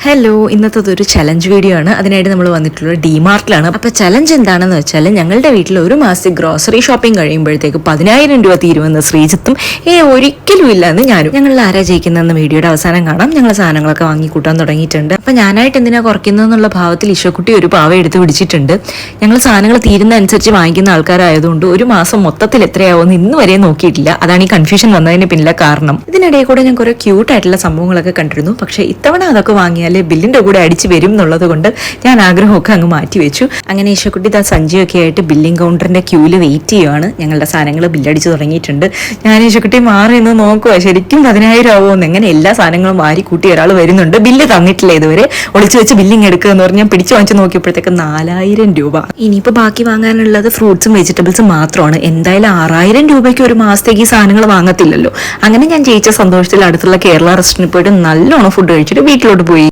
Hello, ഇന്നത്തെ ഒരു challenge video ആണ്. അതിനായിട്ട് നമ്മൾ വന്നിട്ടുള്ളത് ഡിമാർട്ടിലാണ്. അപ്പോൾ ചലഞ്ച് എന്താണെന്ന് വെച്ചാൽ ഞങ്ങളുടെ വീട്ടിൽ ഒരു മാസത്തെ ഗ്രോസറി ഷോപ്പിംഗ് കഴിയുമ്പോഴത്തേക്ക് 10,000 രൂപ തീരുമെന്ന് ശ്രീജിത്തും ഒരിക്കലും ഇല്ല എന്ന് ഞാനും. ഞങ്ങൾ ആരാ ജയിക്കുന്നതെന്ന് വീഡിയോയുടെ അവസാനം കാണാം. ഞങ്ങൾ സാധനങ്ങളൊക്കെ വാങ്ങിക്കൂട്ടാൻ തുടങ്ങിയിട്ടുണ്ട്. അപ്പോൾ ഞാനായിട്ട് എന്തിനാ കുറയ്ക്കുന്നതെന്നുള്ള ഭാവത്തിൽ ഈശോക്കുട്ടി ഒരു പാവ എടുത്ത് പിടിച്ചിട്ടുണ്ട്. ഞങ്ങൾ സാധനങ്ങൾ തീരുന്ന അനുസരിച്ച് വാങ്ങിക്കുന്ന ആൾക്കാരായതുകൊണ്ട് ഒരു മാസം മൊത്തത്തിൽ എത്രയാവുമെന്ന് ഇന്ന് വരെ നോക്കിയിട്ടില്ല. അതാണ് ഈ കൺഫ്യൂഷൻ വന്നതിന് പിന്നിലെ കാരണം. ഇതിനിടയിൽ കൂടെ ഞാൻ കുറെ ക്യൂട്ടായിട്ടുള്ള സംഭവങ്ങളൊക്കെ കണ്ടിരുന്നു. പക്ഷേ ഇത്തവണ അതൊക്കെ വാങ്ങിയാൽ ബില്ലിന്റെ കൂടെ അടിച്ച് വരും എന്നുള്ളത് കൊണ്ട് ഞാൻ ആഗ്രഹമൊക്കെ അങ്ങ് മാറ്റി വെച്ചു. അങ്ങനെ ഈശോക്കുട്ടി സഞ്ജയൊക്കെ ആയിട്ട് ബില്ലിംഗ് കൗണ്ടറിന്റെ ക്യൂല് വെയിറ്റ് ചെയ്യുവാണ്. ഞങ്ങളുടെ സാധനങ്ങൾ ബില്ലടിച്ച് തുടങ്ങിയിട്ടുണ്ട്. ഞാൻ ഈശോക്കുട്ടി മാറി നിന്ന് നോക്കുക, ശരിക്കും 10,000 ആവുമെന്ന്. എങ്ങനെ എല്ലാ സാധനങ്ങളും വാരി കൂട്ടി ഒരാൾ വരുന്നുണ്ട്. ബില്ല് തന്നിട്ടില്ല ഇതുവരെ. ഒളിച്ചു വെച്ച് ബില്ലിംഗ് എടുക്കുക എന്ന് പറഞ്ഞാൽ പിടിച്ചു വാങ്ങിച്ച് നോക്കിയപ്പോഴത്തേക്ക് 4,000 രൂപ. ഇനിയിപ്പോൾ ബാക്കി വാങ്ങാനുള്ളത് ഫ്രൂട്ട്സും വെജിറ്റബിൾസും മാത്രമാണ്. എന്തായാലും 6,000 രൂപയ്ക്ക് ഒരു മാസത്തേക്ക് ഈ സാധനങ്ങൾ വാങ്ങത്തില്ലല്ലോ. അങ്ങനെ ഞാൻ ജയിച്ച സന്തോഷത്തിൽ അടുത്തുള്ള കേരള റെസ്റ്റോറൻറ്റിൽ പോയിട്ട് നല്ലോണം ഫുഡ് കഴിച്ചിട്ട് വീട്ടിലോട്ട് പോയി.